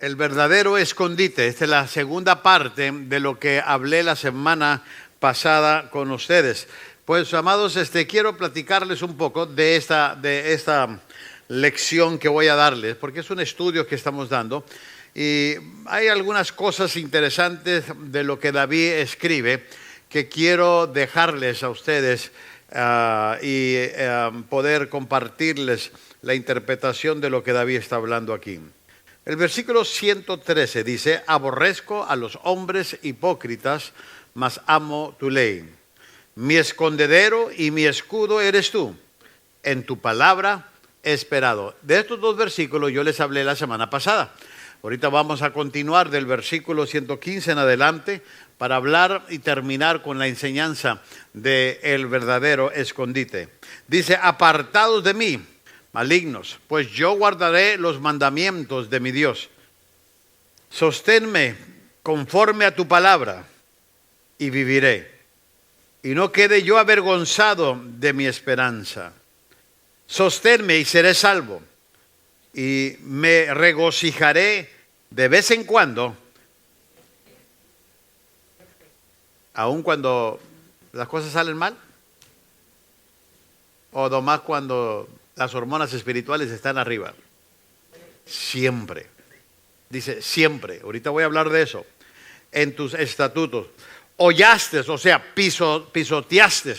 El verdadero escondite. Esta es la segunda parte de lo que hablé la semana pasada con ustedes. Pues, amados, quiero platicarles un poco de esta lección que voy a darles, porque es un estudio que estamos dando. Y hay algunas cosas interesantes de lo que David escribe que quiero dejarles a ustedes y poder compartirles la interpretación de lo que David está hablando aquí. El versículo 113 dice: aborrezco a los hombres hipócritas, mas amo tu ley. Mi escondedero y mi escudo eres tú. En tu palabra he esperado. De estos dos versículos yo les hablé la semana pasada. Ahorita vamos a continuar del versículo 115 en adelante para hablar y terminar con la enseñanza del verdadero escondite. Dice: apartados de mí, malignos, pues yo guardaré los mandamientos de mi Dios. Sosténme conforme a tu palabra y viviré, y no quede yo avergonzado de mi esperanza. Sosténme y seré salvo, y me regocijaré de vez en cuando, aun cuando las cosas salen mal, o nomás cuando las hormonas espirituales están arriba. Siempre. Dice siempre. Ahorita voy a hablar de eso. En tus estatutos. Hollaste, o sea, pisoteaste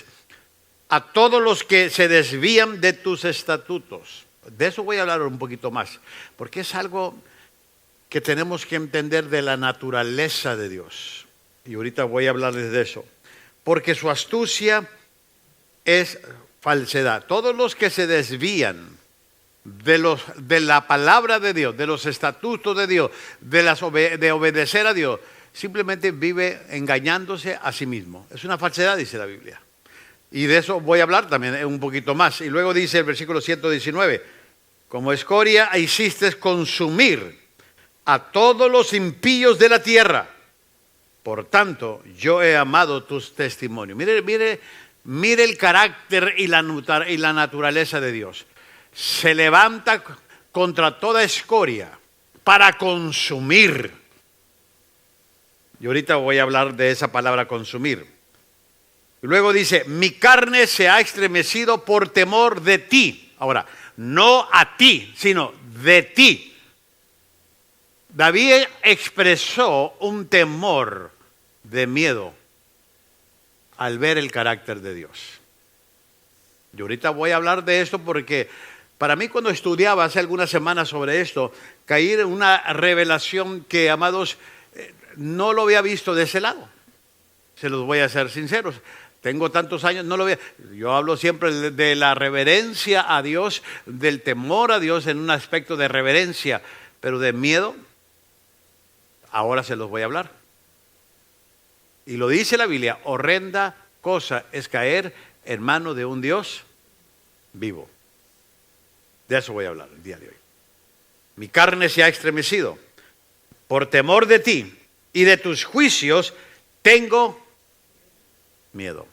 a todos los que se desvían de tus estatutos. De eso voy a hablar un poquito más, porque es algo que tenemos que entender de la naturaleza de Dios. Y ahorita voy a hablarles de eso. Porque su astucia es falsedad. Todos los que se desvían de la palabra de Dios, de los estatutos de Dios, de obedecer a Dios, simplemente vive engañándose a sí mismo. Es una falsedad, dice la Biblia. Y de eso voy a hablar también un poquito más. Y luego dice el versículo 119, como escoria hiciste consumir a todos los impíos de la tierra. Por tanto, yo he amado tus testimonios. Mire el carácter y la naturaleza de Dios. Se levanta contra toda escoria para consumir. Y ahorita voy a hablar de esa palabra consumir. Y luego dice, mi carne se ha estremecido por temor de ti. Ahora, no a ti, sino de ti. David expresó un temor de miedo al ver el carácter de Dios. Y ahorita voy a hablar de esto porque para mí, cuando estudiaba hace algunas semanas sobre esto, caí en una revelación que, amados, no lo había visto de ese lado. Se los voy a ser sinceros. Tengo tantos años, no lo veo. Yo hablo siempre de la reverencia a Dios, del temor a Dios en un aspecto de reverencia, pero de miedo, ahora se los voy a hablar. Y lo dice la Biblia, horrenda cosa es caer en manos de un Dios vivo. De eso voy a hablar el día de hoy. Mi carne se ha estremecido por temor de ti y de tus juicios tengo miedo.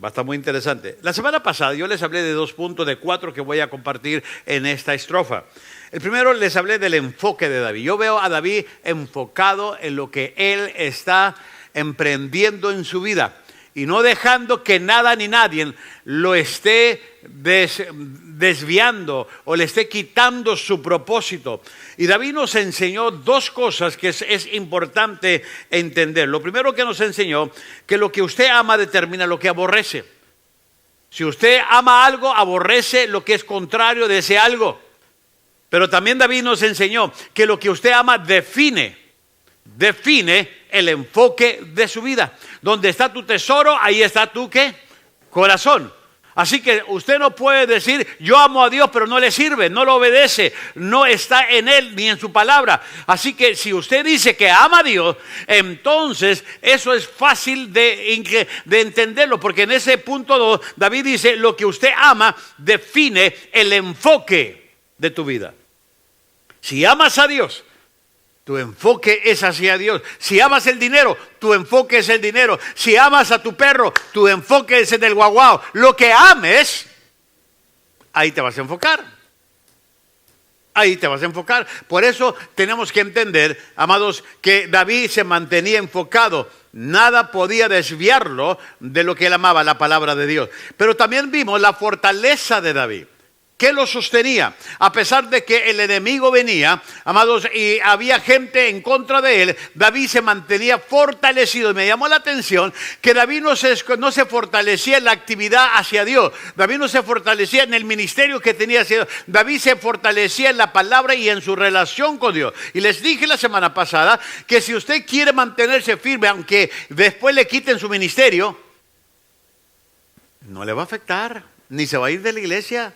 Va a estar muy interesante. La semana pasada yo les hablé de 2 puntos de 4 que voy a compartir en esta estrofa. El primero, les hablé del enfoque de David. Yo veo a David enfocado en lo que él está emprendiendo en su vida y no dejando que nada ni nadie lo esté desviando o le esté quitando su propósito. Y David nos enseñó 2 cosas que es importante entender. Lo primero que nos enseñó, que lo que usted ama determina lo que aborrece. Si usted ama algo, aborrece lo que es contrario de ese algo. Pero también David nos enseñó que lo que usted ama define el enfoque de su vida. Donde está tu tesoro, ahí está tu ¿qué? Corazón. Así que usted no puede decir, yo amo a Dios, pero no le sirve, no lo obedece, no está en Él ni en su palabra. Así que si usted dice que ama a Dios, entonces eso es fácil de entenderlo, porque en ese punto 2, David dice, lo que usted ama define el enfoque de tu vida. Si amas a Dios, tu enfoque es hacia Dios. Si amas el dinero, tu enfoque es el dinero. Si amas a tu perro, tu enfoque es en el guaguao. Lo que ames, ahí te vas a enfocar. Ahí te vas a enfocar. Por eso tenemos que entender, amados, que David se mantenía enfocado. Nada podía desviarlo de lo que él amaba, la palabra de Dios. Pero también vimos la fortaleza de David. ¿Qué lo sostenía? A pesar de que el enemigo venía, amados, y había gente en contra de él, David se mantenía fortalecido. Y me llamó la atención que David no se fortalecía en la actividad hacia Dios. David no se fortalecía en el ministerio que tenía hacia Dios. David se fortalecía en la palabra y en su relación con Dios. Y les dije la semana pasada que si usted quiere mantenerse firme, aunque después le quiten su ministerio, no le va a afectar, ni se va a ir de la iglesia.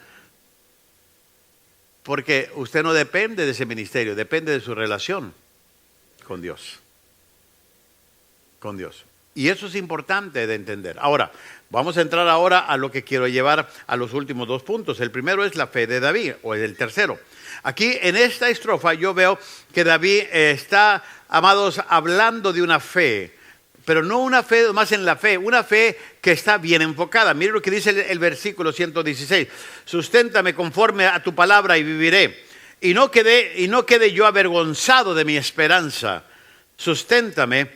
Porque usted no depende de ese ministerio, depende de su relación con Dios. Con Dios. Y eso es importante de entender. Ahora, vamos a entrar ahora a lo que quiero llevar a los últimos dos puntos. El primero es la fe de David, o el tercero. Aquí en esta estrofa yo veo que David está, amados, hablando de una fe. Pero no una fe más en la fe, una fe que está bien enfocada. Mire lo que dice el versículo 116. Susténtame conforme a tu palabra y viviré. Y no quede yo avergonzado de mi esperanza. Sosténme,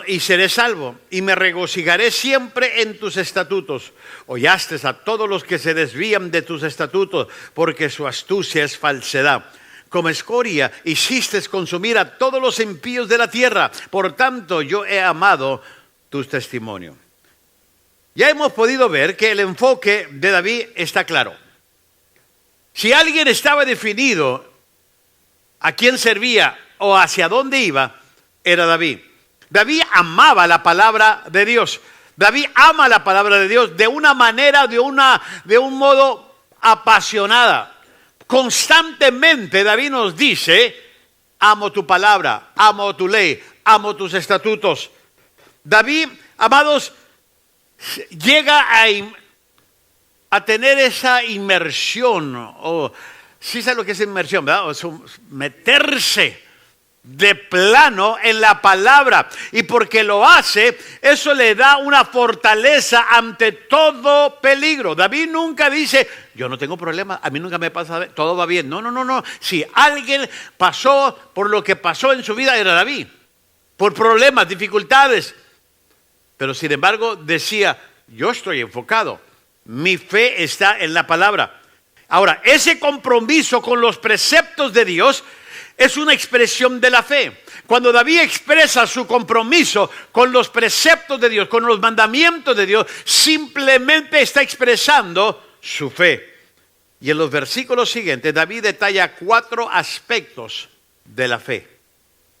y seré salvo. Y me regocijaré siempre en tus estatutos. Hollaste a todos los que se desvían de tus estatutos, porque su astucia es falsedad. Como escoria hiciste consumir a todos los impíos de la tierra. Por tanto, yo he amado tus testimonios. Ya hemos podido ver que el enfoque de David está claro. Si alguien estaba definido a quién servía o hacia dónde iba, era David. David amaba la palabra de Dios. David ama la palabra de Dios de una manera, de un modo apasionada. Constantemente David nos dice, amo tu palabra, amo tu ley, amo tus estatutos. David, amados, llega a tener esa inmersión, o sí sabe lo que es inmersión, ¿verdad? O meterse de plano en la palabra, y porque lo hace, eso le da una fortaleza ante todo peligro. David nunca dice, yo no tengo problema, a mí nunca me pasa, todo va bien. No. Si alguien pasó por lo que pasó en su vida, era David, por problemas, dificultades. Pero sin embargo decía, yo estoy enfocado, mi fe está en la palabra. Ahora, ese compromiso con los preceptos de Dios es una expresión de la fe. Cuando David expresa su compromiso con los preceptos de Dios, con los mandamientos de Dios, simplemente está expresando su fe. Y en los versículos siguientes, David detalla 4 aspectos de la fe.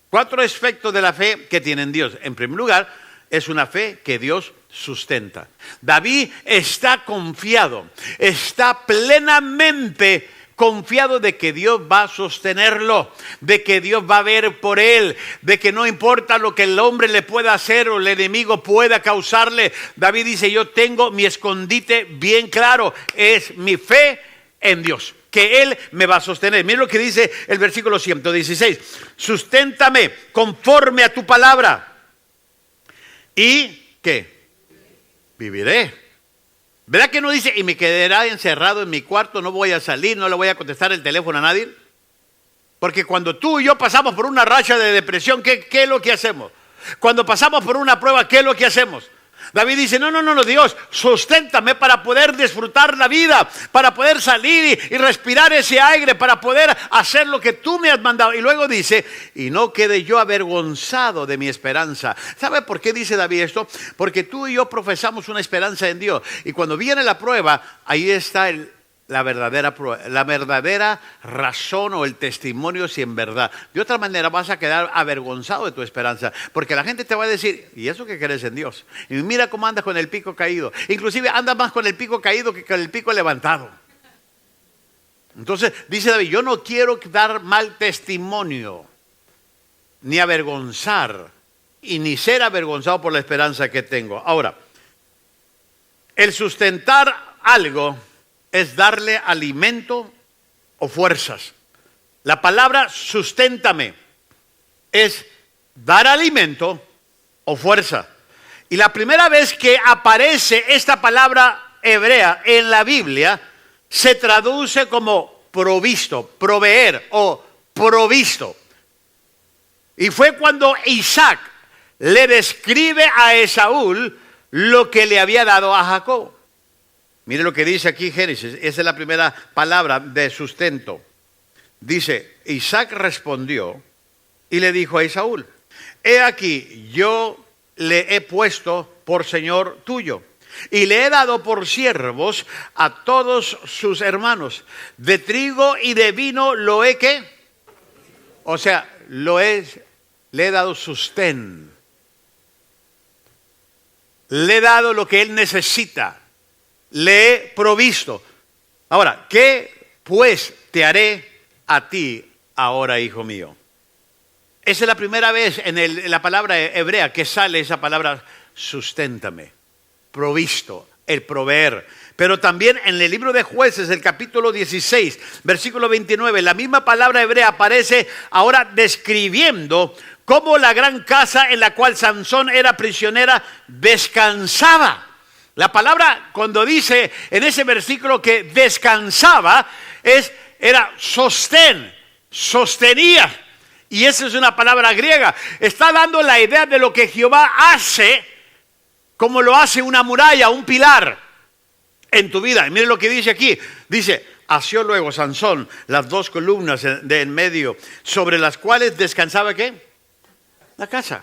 4 aspectos de la fe que tiene Dios. En primer lugar, es una fe que Dios sustenta. David está confiado, está plenamente confiado de que Dios va a sostenerlo, de que Dios va a ver por él, de que no importa lo que el hombre le pueda hacer o el enemigo pueda causarle. David dice, yo tengo mi escondite bien claro, es mi fe en Dios, que Él me va a sostener. Mira lo que dice el versículo 116, susténtame conforme a tu palabra y ¿qué? Viviré. ¿Verdad que no dice, y me quedará encerrado en mi cuarto, no voy a salir, no le voy a contestar el teléfono a nadie? Porque cuando tú y yo pasamos por una racha de depresión, ¿qué es lo que hacemos? Cuando pasamos por una prueba, ¿qué es lo que hacemos? David dice, no, Dios, susténtame para poder disfrutar la vida, para poder salir y respirar ese aire, para poder hacer lo que tú me has mandado. Y luego dice, y no quede yo avergonzado de mi esperanza. ¿Sabe por qué dice David esto? Porque tú y yo profesamos una esperanza en Dios. Y cuando viene la prueba, ahí está la verdadera razón o el testimonio si en verdad. De otra manera vas a quedar avergonzado de tu esperanza, porque la gente te va a decir, ¿y eso que crees en Dios? Y mira cómo andas con el pico caído. Inclusive andas más con el pico caído que con el pico levantado. Entonces dice David, yo no quiero dar mal testimonio, ni avergonzar, y ni ser avergonzado por la esperanza que tengo. Ahora, el sustentar algo es darle alimento o fuerzas. La palabra susténtame es dar alimento o fuerza. Y la primera vez que aparece esta palabra hebrea en la Biblia se traduce como provisto, proveer o provisto. Y fue cuando Isaac le describe a Esaú lo que le había dado a Jacob. Mire lo que dice aquí Génesis, esa es la primera palabra de sustento. Dice, Isaac respondió y le dijo a Esaú, he aquí, yo le he puesto por señor tuyo y le he dado por siervos a todos sus hermanos. De trigo y de vino lo he ¿qué? O sea, le he dado sustén. Le he dado lo que él necesita. Le he provisto. Ahora, ¿qué pues te haré a ti ahora, hijo mío? Esa es la primera vez en la palabra hebrea que sale esa palabra susténtame, provisto, el proveer. Pero también en el libro de Jueces, el capítulo 16, versículo 29, la misma palabra hebrea aparece ahora describiendo cómo la gran casa en la cual Sansón era prisionera descansaba. La palabra cuando dice en ese versículo que descansaba era sostén, sostenía. Y esa es una palabra griega. Está dando la idea de lo que Jehová hace, como lo hace una muralla, un pilar en tu vida. Y mire lo que dice aquí. Dice, asió luego Sansón las dos columnas de en medio, sobre las cuales descansaba ¿qué? La casa.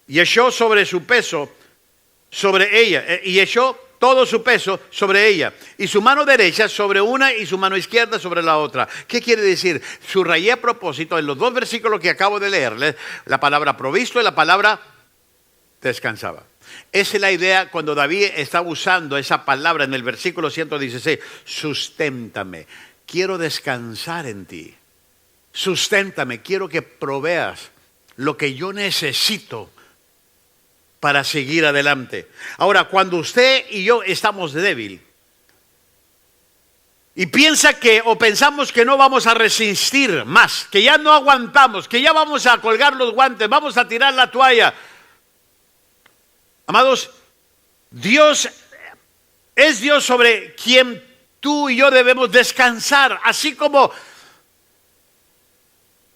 Y echó sobre su peso, sobre ella, y echó todo su peso sobre ella, y su mano derecha sobre una y su mano izquierda sobre la otra. ¿Qué quiere decir? Subrayé a propósito en los dos versículos que acabo de leerles, la palabra provisto y la palabra descansaba. Esa es la idea cuando David está usando esa palabra en el versículo 116, susténtame, quiero descansar en ti. Susténtame, quiero que proveas lo que yo necesito para seguir adelante. Ahora, cuando usted y yo estamos débiles y pensamos que no vamos a resistir más, que ya no aguantamos, que ya vamos a colgar los guantes, vamos a tirar la toalla. Amados, Dios es Dios sobre quien tú y yo debemos descansar, así como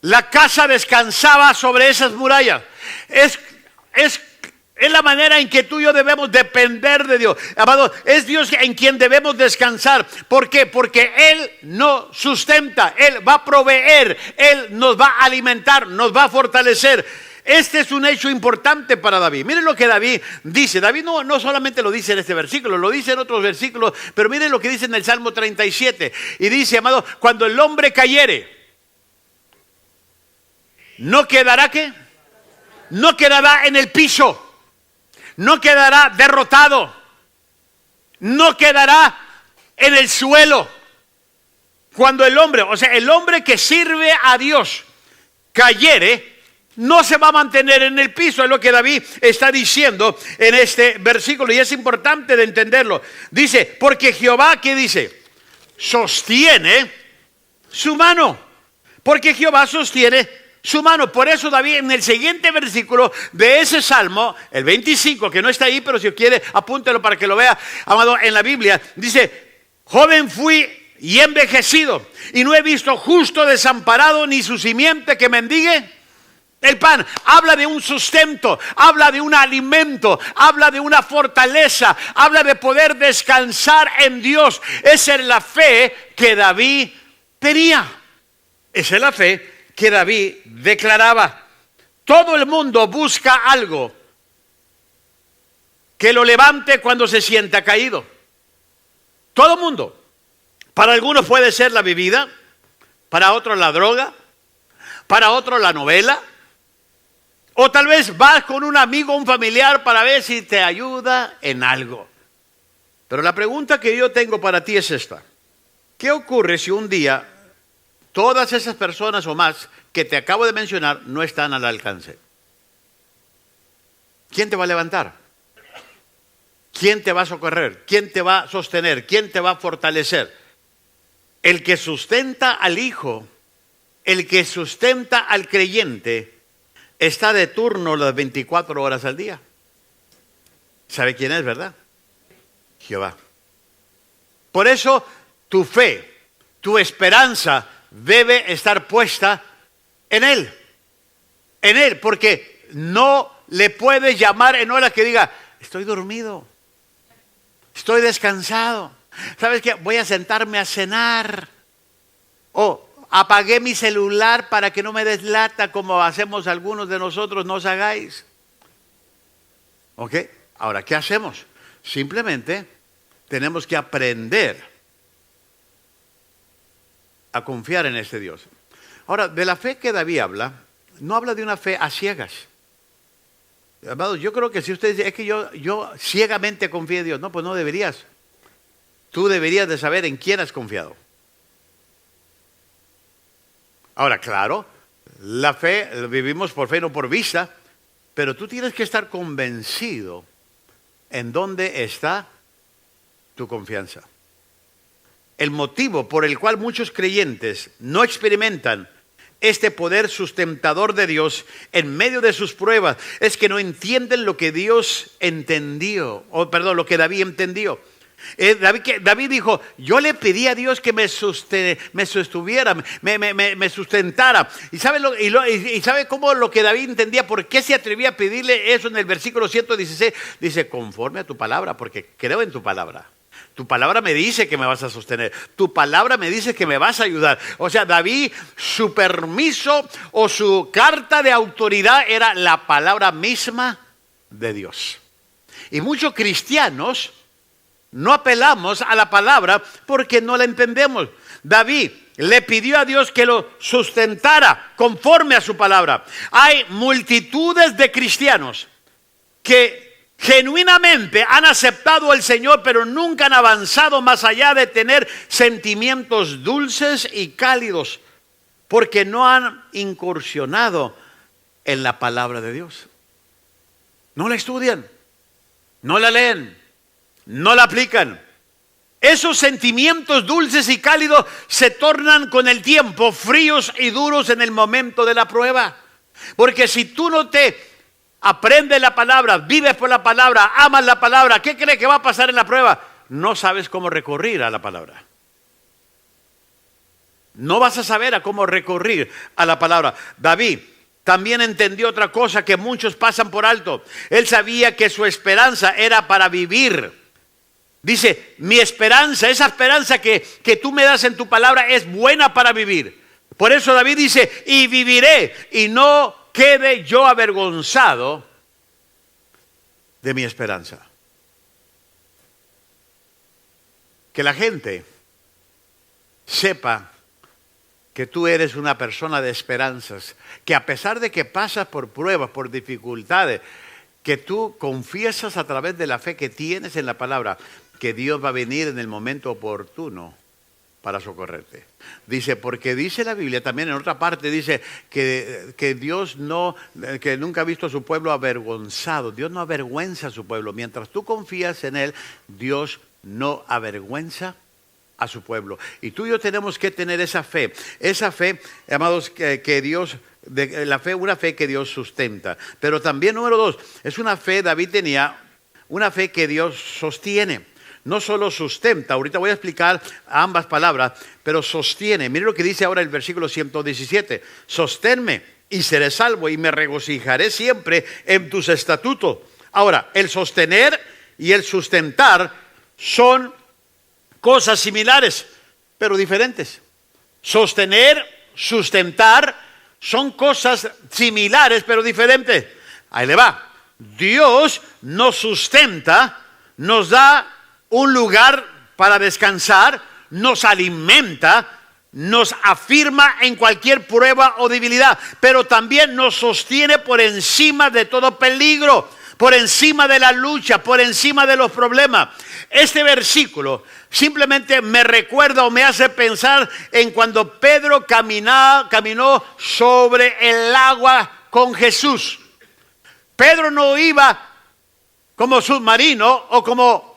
la casa descansaba sobre esas murallas. Es la manera en que tú y yo debemos depender de Dios. Amado, es Dios en quien debemos descansar. ¿Por qué? Porque Él nos sustenta, Él va a proveer, Él nos va a alimentar, nos va a fortalecer. Este es un hecho importante para David. Miren lo que David dice. David no solamente lo dice en este versículo, lo dice en otros versículos, pero miren lo que dice en el Salmo 37. Y dice, amado, cuando el hombre cayere, ¿no quedará qué? No quedará en el piso. No quedará derrotado. No quedará en el suelo. Cuando el hombre que sirve a Dios cayere, no se va a mantener en el piso. Es lo que David está diciendo en este versículo. Y es importante de entenderlo. Dice, porque Jehová, ¿qué dice? Sostiene su mano. Porque Jehová sostiene su mano. Por eso David en el siguiente versículo de ese salmo, el 25, que no está ahí, pero si quiere apúntelo para que lo vea, amado, en la Biblia, dice, joven fui y envejecido, y no he visto justo desamparado ni su simiente que mendigue el pan. Habla de un sustento, habla de un alimento, habla de una fortaleza, habla de poder descansar en Dios. Esa es la fe que David tenía. Esa es la fe que David declaraba. Todo el mundo busca algo que lo levante cuando se sienta caído. Todo el mundo. Para algunos puede ser la bebida, para otros la droga, para otros la novela, o tal vez vas con un amigo, un familiar para ver si te ayuda en algo. Pero la pregunta que yo tengo para ti es esta: ¿qué ocurre si un día todas esas personas o más que te acabo de mencionar no están al alcance? ¿Quién te va a levantar? ¿Quién te va a socorrer? ¿Quién te va a sostener? ¿Quién te va a fortalecer? El que sustenta al Hijo, el que sustenta al creyente, está de turno las 24 horas al día. ¿Sabe quién es, verdad? Jehová. Por eso tu fe, tu esperanza debe estar puesta en Él. En Él, porque no le puedes llamar en hora que diga, estoy dormido, estoy descansado. ¿Sabes qué? Voy a sentarme a cenar. O apagué mi celular para que no me deslata como hacemos algunos de nosotros, no os hagáis. ¿Ok? Ahora, ¿qué hacemos? Simplemente tenemos que aprender a confiar en este Dios. Ahora, de la fe que David habla, no habla de una fe a ciegas. Amados, yo creo que si usted dice, es que yo ciegamente confío en Dios. No, pues no deberías. Tú deberías de saber en quién has confiado. Ahora, claro, la fe, vivimos por fe, no por vista, pero tú tienes que estar convencido en dónde está tu confianza. El motivo por el cual muchos creyentes no experimentan este poder sustentador de Dios en medio de sus pruebas es que no entienden lo que Dios entendió, lo que David entendió. David dijo, yo le pedí a Dios que me sostuviera, me sustentara. ¿Y sabe cómo lo que David entendía? ¿Por qué se atrevía a pedirle eso en el versículo 116? Dice, conforme a tu palabra, porque creo en tu palabra. Tu palabra me dice que me vas a sostener. Tu palabra me dice que me vas a ayudar. O sea, David, su permiso o su carta de autoridad era la palabra misma de Dios. Y muchos cristianos no apelamos a la palabra porque no la entendemos. David le pidió a Dios que lo sustentara conforme a su palabra. Hay multitudes de cristianos que genuinamente han aceptado al Señor, pero nunca han avanzado más allá de tener sentimientos dulces y cálidos, porque no han incursionado en la palabra de Dios. No la estudian, no la leen, no la aplican. Esos sentimientos dulces y cálidos se tornan con el tiempo fríos y duros en el momento de la prueba. Porque si tú no te aprendes la palabra, vives por la palabra, amas la palabra, ¿qué crees que va a pasar en la prueba? No sabes cómo recurrir a la palabra. No vas a saber a cómo recurrir a la palabra. David también entendió otra cosa que muchos pasan por alto. Él sabía que su esperanza era para vivir. Dice, mi esperanza, esa esperanza que tú me das en tu palabra es buena para vivir. Por eso David dice, y viviré, y no quede yo avergonzado de mi esperanza. Que la gente sepa que tú eres una persona de esperanzas, que a pesar de que pasas por pruebas, por dificultades, que tú confiesas a través de la fe que tienes en la palabra, que Dios va a venir en el momento oportuno para socorrerte. Dice, porque dice la Biblia también en otra parte, dice que Dios que nunca ha visto a su pueblo avergonzado. Dios no avergüenza a su pueblo. Mientras tú confías en Él, Dios no avergüenza a su pueblo. Y tú y yo tenemos que tener esa fe, amados, que Dios, una fe que Dios sustenta. Pero también, número 2, es una fe, David tenía una fe que Dios sostiene. No solo sustenta, ahorita voy a explicar ambas palabras, pero sostiene. Mire lo que dice ahora el versículo 117. Sosténme y seré salvo y me regocijaré siempre en tus estatutos. Ahora, el sostener y el sustentar son cosas similares, pero diferentes. Sostener, sustentar, son cosas similares, pero diferentes. Ahí le va. Dios nos sustenta, nos da un lugar para descansar, nos alimenta, nos afirma en cualquier prueba o debilidad, pero también nos sostiene por encima de todo peligro, por encima de la lucha, por encima de los problemas. Este versículo simplemente me recuerda o me hace pensar en cuando Pedro caminó sobre el agua con Jesús. Pedro no iba como submarino o como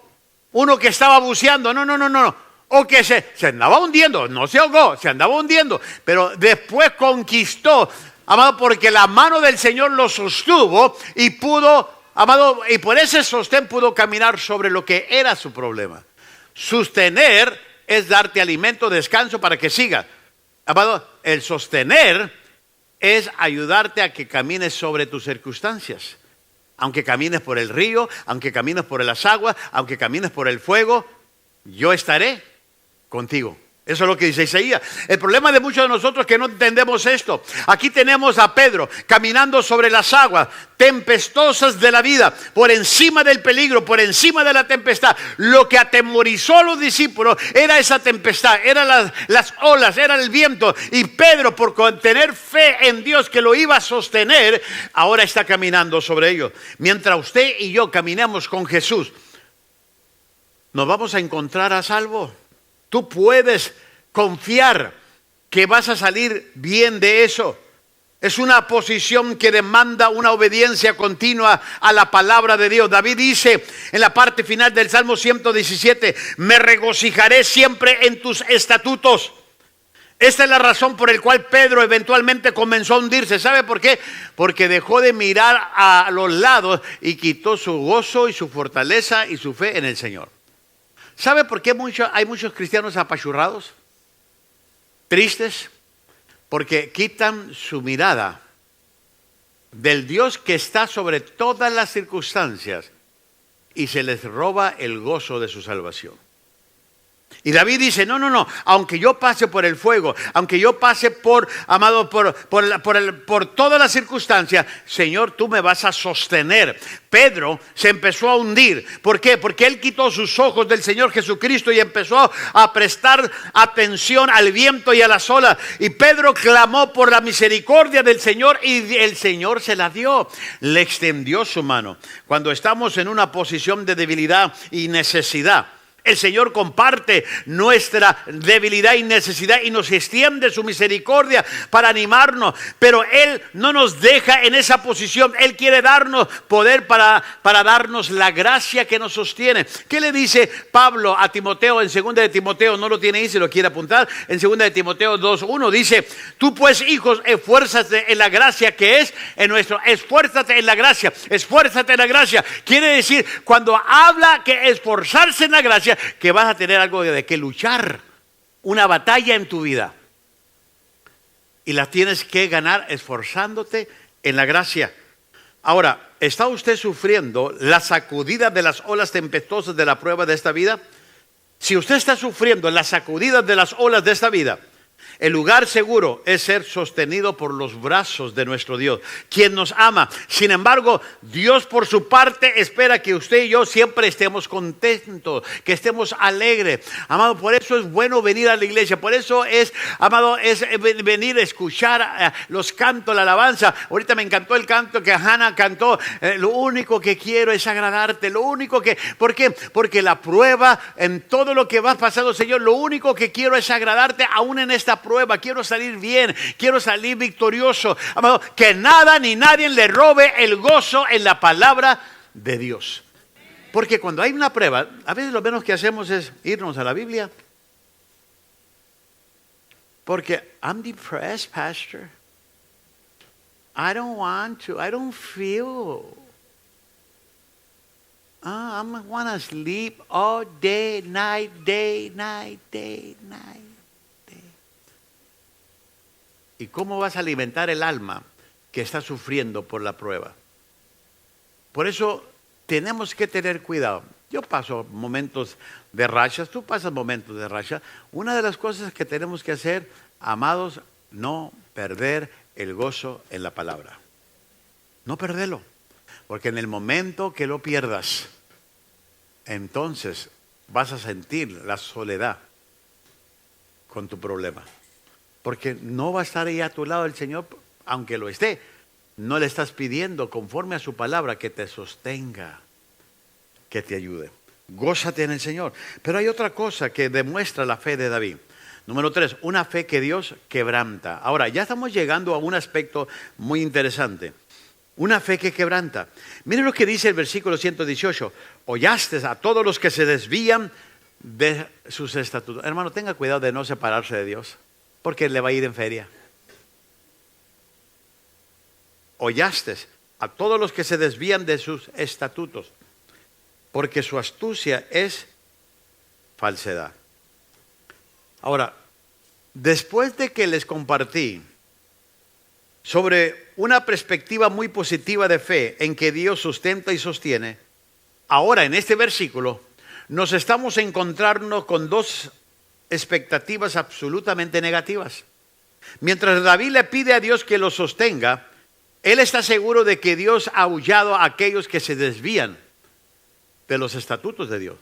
uno que estaba buceando, no. O que se andaba hundiendo, no se ahogó, se andaba hundiendo. Pero después conquistó, amado, porque la mano del Señor lo sostuvo y pudo, amado, y por ese sostén pudo caminar sobre lo que era su problema. Sostener es darte alimento, descanso para que siga. Amado, el sostener es ayudarte a que camines sobre tus circunstancias. Aunque camines por el río, aunque camines por las aguas, aunque camines por el fuego, yo estaré contigo. Eso es lo que dice Isaías. El problema de muchos de nosotros es que no entendemos esto. Aquí tenemos a Pedro caminando sobre las aguas tempestuosas de la vida, por encima del peligro, por encima de la tempestad. Lo que atemorizó a los discípulos era esa tempestad, eran las olas, era el viento. Y Pedro, por tener fe en Dios que lo iba a sostener, ahora está caminando sobre ellos. Mientras usted y yo caminamos con Jesús, nos vamos a encontrar a salvo. Tú puedes confiar que vas a salir bien de eso. Es una posición que demanda una obediencia continua a la palabra de Dios. David dice en la parte final del Salmo 117, me regocijaré siempre en tus estatutos. Esta es la razón por la cual Pedro eventualmente comenzó a hundirse. ¿Sabe por qué? Porque dejó de mirar a los lados y quitó su gozo y su fortaleza y su fe en el Señor. ¿Sabe por qué hay muchos cristianos apachurrados? Tristes. Porque quitan su mirada del Dios que está sobre todas las circunstancias y se les roba el gozo de su salvación. Y David dice, no, aunque yo pase por el fuego, aunque yo pase por todas las circunstancias, Señor, tú me vas a sostener. Pedro se empezó a hundir. ¿Por qué? Porque él quitó sus ojos del Señor Jesucristo y empezó a prestar atención al viento y a las olas. Y Pedro clamó por la misericordia del Señor y el Señor se la dio. Le extendió su mano. Cuando estamos en una posición de debilidad y necesidad, el Señor comparte nuestra debilidad y necesidad y nos extiende su misericordia para animarnos. Pero Él no nos deja en esa posición. Él quiere darnos poder para darnos la gracia que nos sostiene. ¿Qué le dice Pablo a Timoteo en 2 de Timoteo? No lo tiene ahí, si lo quiere apuntar. En 2 de Timoteo 2:1 dice, tú pues hijos, esfuérzate en la gracia que es en nuestro. Esfuérzate en la gracia, esfuérzate en la gracia. Quiere decir, cuando habla que esforzarse en la gracia, que vas a tener algo de que luchar, una batalla en tu vida. Y la tienes que ganar esforzándote en la gracia. Ahora, ¿está usted sufriendo la sacudida de las olas tempestuosas de la prueba de esta vida? Si usted está sufriendo la sacudida de las olas de esta vida, el lugar seguro es ser sostenido por los brazos de nuestro Dios, quien nos ama. Sin embargo, Dios por su parte espera que usted y yo siempre estemos contentos, que estemos alegres. Amado, por eso es bueno venir a la iglesia. Por eso es, amado, es venir a escuchar los cantos, la alabanza. Ahorita me encantó el canto que Hannah cantó. Lo único que quiero es agradarte. Lo único que... ¿Por qué? Porque la prueba, en todo lo que va pasando, Señor, lo único que quiero es agradarte aún en esta prueba. Quiero salir bien, quiero salir victorioso. Amado, que nada ni nadie le robe el gozo en la palabra de Dios. Porque cuando hay una prueba, a veces lo menos que hacemos es irnos a la Biblia. Porque I'm depressed, pastor. I don't want to, I don't feel. I want to sleep all day, night, day, night, day, night. ¿Y cómo vas a alimentar el alma que está sufriendo por la prueba? Por eso tenemos que tener cuidado. Yo paso momentos de rachas, tú pasas momentos de racha. Una de las cosas que tenemos que hacer, amados, no perder el gozo en la palabra. No perderlo. Porque en el momento que lo pierdas, entonces vas a sentir la soledad con tu problema. Porque no va a estar ahí a tu lado el Señor, aunque lo esté. No le estás pidiendo conforme a su palabra que te sostenga, que te ayude. Gózate en el Señor. Pero hay otra cosa que demuestra la fe de David. Número 3, una fe que Dios quebranta. Ahora, ya estamos llegando a un aspecto muy interesante. Una fe que quebranta. Miren lo que dice el versículo 118. Hollaste a todos los que se desvían de sus estatutos. Hermano, tenga cuidado de no separarse de Dios, porque le va a ir en feria. Hollaste a todos los que se desvían de sus estatutos, porque su astucia es falsedad. Ahora, después de que les compartí sobre una perspectiva muy positiva de fe en que Dios sustenta y sostiene, ahora en este versículo nos estamos encontrando con dos expectativas absolutamente negativas. Mientras David le pide a Dios que lo sostenga, él está seguro de que Dios ha aullado a aquellos que se desvían de los estatutos de Dios.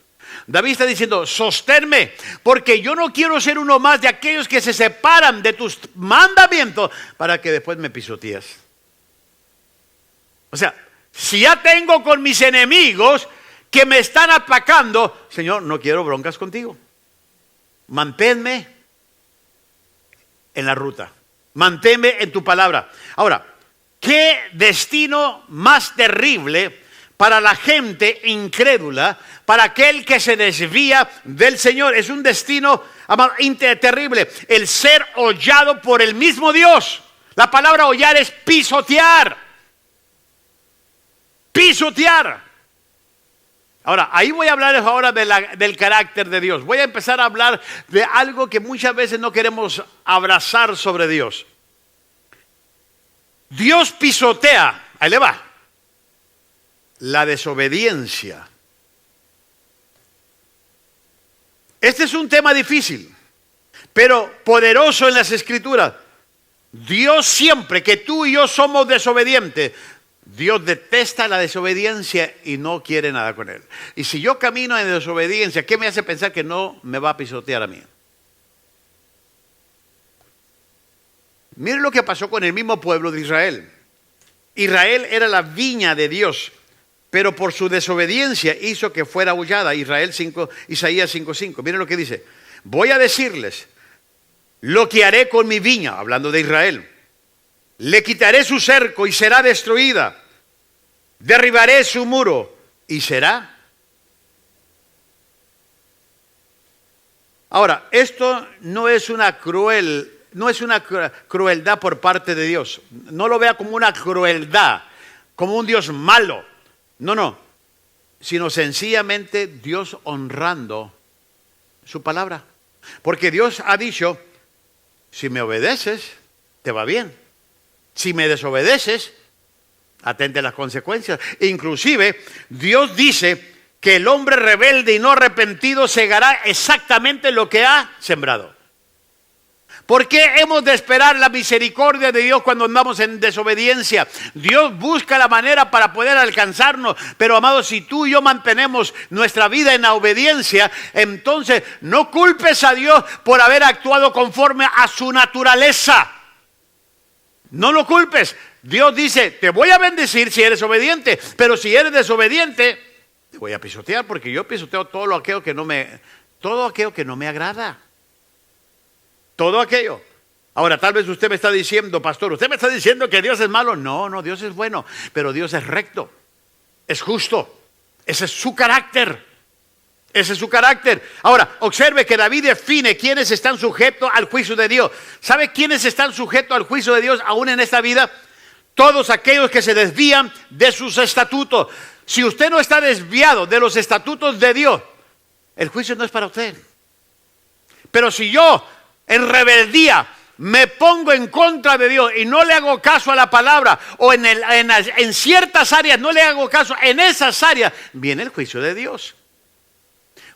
David está diciendo, sosténme, porque yo no quiero ser uno más de aquellos que se separan de tus mandamientos para que después me pisotees. O sea, si ya tengo con mis enemigos que me están atacando, Señor, no quiero broncas contigo. Manténme en la ruta. Manténme en tu palabra. Ahora, ¿qué destino más terrible para la gente incrédula, para aquel que se desvía del Señor? Es un destino terrible, el ser hollado por el mismo Dios. La palabra hollar es pisotear. Pisotear. Ahora, ahí voy a hablar ahora del carácter de Dios. Voy a empezar a hablar de algo que muchas veces no queremos abrazar sobre Dios. Dios pisotea, ahí le va, la desobediencia. Este es un tema difícil, pero poderoso en las Escrituras. Dios siempre que tú y yo somos desobedientes, Dios detesta la desobediencia y no quiere nada con él. Y si yo camino en desobediencia, ¿qué me hace pensar que no me va a pisotear a mí? Miren lo que pasó con el mismo pueblo de Israel. Israel era la viña de Dios, pero por su desobediencia hizo que fuera aullada. Isaías 5:5. Miren lo que dice. Voy a decirles lo que haré con mi viña, hablando de Israel. Le quitaré su cerco y será destruida. Derribaré su muro y será. Ahora, esto no es una crueldad por parte de Dios. No lo vea como una crueldad, como un Dios malo. No, sino sencillamente Dios honrando su palabra. Porque Dios ha dicho, si me obedeces, te va bien. Si me desobedeces, atente a las consecuencias. Inclusive, Dios dice que el hombre rebelde y no arrepentido segará exactamente lo que ha sembrado. ¿Por qué hemos de esperar la misericordia de Dios cuando andamos en desobediencia? Dios busca la manera para poder alcanzarnos, pero amados, si tú y yo mantenemos nuestra vida en la obediencia, entonces no culpes a Dios por haber actuado conforme a su naturaleza. No lo culpes. Dios dice, te voy a bendecir si eres obediente, pero si eres desobediente, te voy a pisotear, porque yo pisoteo todo aquello que no me agrada. Todo aquello. Ahora, tal vez usted me está diciendo, pastor, ¿usted me está diciendo que Dios es malo? No, Dios es bueno, pero Dios es recto, es justo. Ese es su carácter. Ese es su carácter. Ahora, observe que David define quiénes están sujetos al juicio de Dios. ¿Sabe quiénes están sujetos al juicio de Dios aún en esta vida? Todos aquellos que se desvían de sus estatutos. Si usted no está desviado de los estatutos de Dios, el juicio no es para usted. Pero si yo en rebeldía me pongo en contra de Dios y no le hago caso a la palabra, o en ciertas áreas no le hago caso, en esas áreas viene el juicio de Dios.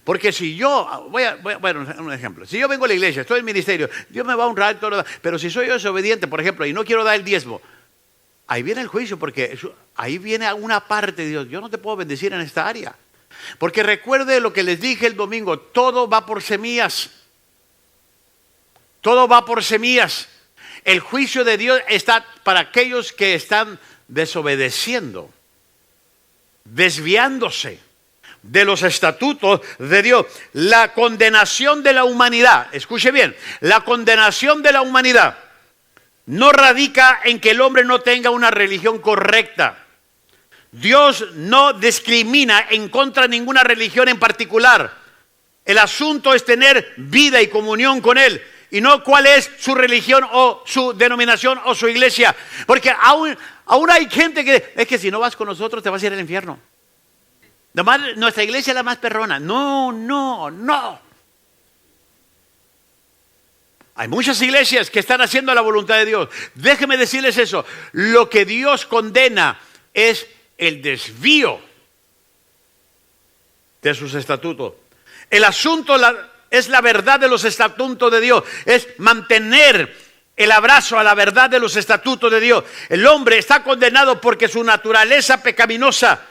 Porque si yo, bueno, un ejemplo, si yo vengo a la iglesia, estoy en el ministerio, Dios me va a honrar, pero si soy yo desobediente, por ejemplo, y no quiero dar el diezmo, ahí viene el juicio, porque ahí viene una parte de Dios. Yo no te puedo bendecir en esta área. Porque recuerde lo que les dije el domingo, todo va por semillas. Todo va por semillas. El juicio de Dios está para aquellos que están desobedeciendo, desviándose de los estatutos de Dios. La condenación de la humanidad, escuche bien, la condenación de la humanidad no radica en que el hombre no tenga una religión correcta. Dios no discrimina en contra de ninguna religión en particular. El asunto es tener vida y comunión con Él, y no cuál es su religión o su denominación o su iglesia. Porque aún hay gente que es que si no vas con nosotros te vas a ir al infierno. Nuestra iglesia es la más perrona. No. Hay muchas iglesias que están haciendo la voluntad de Dios. Déjenme decirles eso. Lo que Dios condena es el desvío de sus estatutos. El asunto es la verdad de los estatutos de Dios. Es mantener el abrazo a la verdad de los estatutos de Dios. El hombre está condenado porque su naturaleza pecaminosa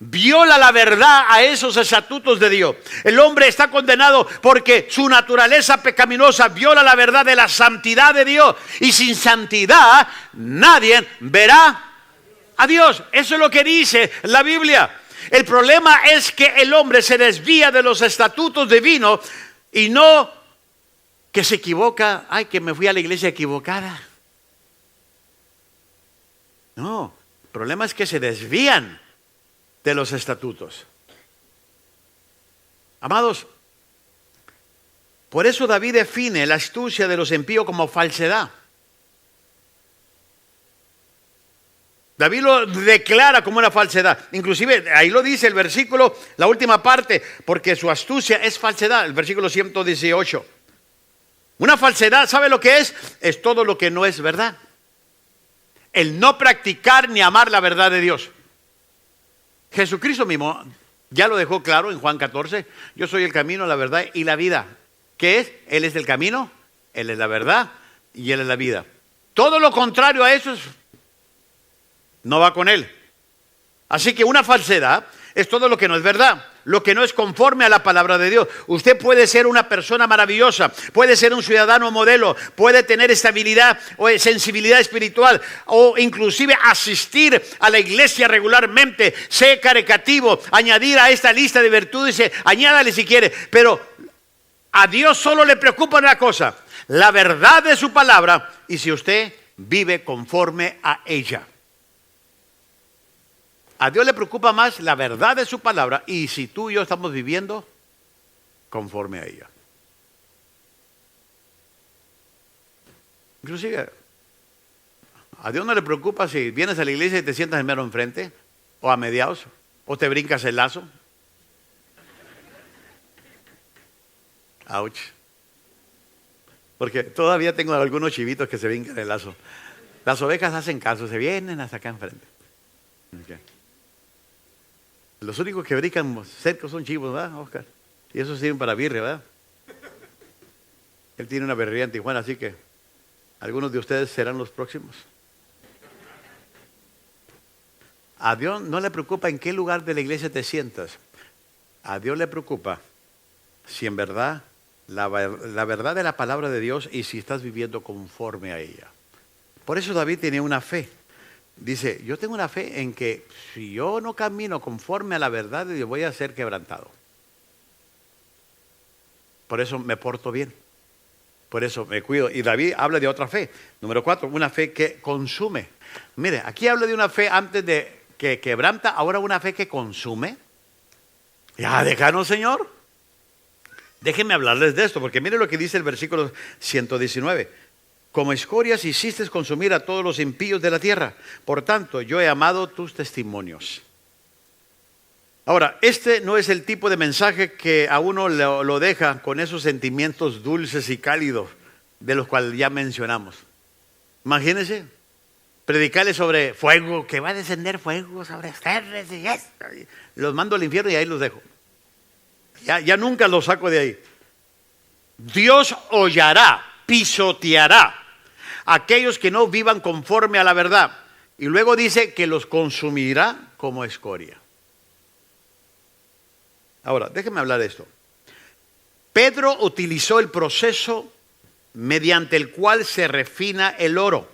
viola la verdad a esos estatutos de Dios. El hombre está condenado porque su naturaleza pecaminosa viola la verdad de la santidad de Dios. Y sin santidad nadie verá a Dios. Eso es lo que dice la Biblia. El problema es que el hombre se desvía de los estatutos divinos y no que se equivoca. Ay, que me fui a la iglesia equivocada. No, el problema es que se desvían de los estatutos. Amados, por eso David define la astucia de los impíos como falsedad. David lo declara como una falsedad. Inclusive ahí lo dice el versículo, la última parte, porque su astucia es falsedad, el versículo 118. Una falsedad, ¿sabe lo que es? Es todo lo que no es verdad. El no practicar ni amar la verdad de Dios. Jesucristo mismo ya lo dejó claro en Juan 14. Yo soy el camino, la verdad y la vida. ¿Qué es? Él es el camino, Él es la verdad y Él es la vida. Todo lo contrario a eso no va con Él. Así que una falsedad es todo lo que no es verdad, lo que no es conforme a la palabra de Dios. Usted puede ser una persona maravillosa, puede ser un ciudadano modelo, puede tener estabilidad o sensibilidad espiritual o inclusive asistir a la iglesia regularmente, ser caritativo, añadir a esta lista de virtudes, añádale si quiere, pero a Dios solo le preocupa una cosa, la verdad de su palabra y si usted vive conforme a ella. A Dios le preocupa más la verdad de su palabra y si tú y yo estamos viviendo conforme a ella. Inclusive, a Dios no le preocupa si vienes a la iglesia y te sientas en mero enfrente, o a mediados, o te brincas el lazo. Ouch. Porque todavía tengo algunos chivitos que se brincan el lazo. Las ovejas hacen caso, se vienen hasta acá enfrente. Okay. Los únicos que brincan cerca son chivos, ¿verdad, Oscar? Y esos sirven para birria, ¿verdad? Él tiene una birrería en Tijuana, así que algunos de ustedes serán los próximos. A Dios no le preocupa en qué lugar de la iglesia te sientas. A Dios le preocupa si en verdad la verdad de la palabra de Dios y si estás viviendo conforme a ella. Por eso David tenía una fe. Dice, yo tengo una fe en que si yo no camino conforme a la verdad de Dios, voy a ser quebrantado. Por eso me porto bien. Por eso me cuido. Y David habla de otra fe. Número 4, una fe que consume. Mire, aquí habla de una fe antes de que quebranta, ahora una fe que consume. Ya, déjanos, Señor. Déjenme hablarles de esto, porque mire lo que dice el versículo 119. Como escorias hiciste consumir a todos los impíos de la tierra. Por tanto, yo he amado tus testimonios. Ahora, este no es el tipo de mensaje que a uno lo deja con esos sentimientos dulces y cálidos de los cuales ya mencionamos. Imagínense, predicarles sobre fuego, que va a descender fuego sobre ustedes y esto. Los mando al infierno y ahí los dejo. Ya nunca los saco de ahí. Dios hollará, pisoteará aquellos que no vivan conforme a la verdad. Y luego dice que los consumirá como escoria. Ahora, déjenme hablar de esto. Pedro utilizó el proceso mediante el cual se refina el oro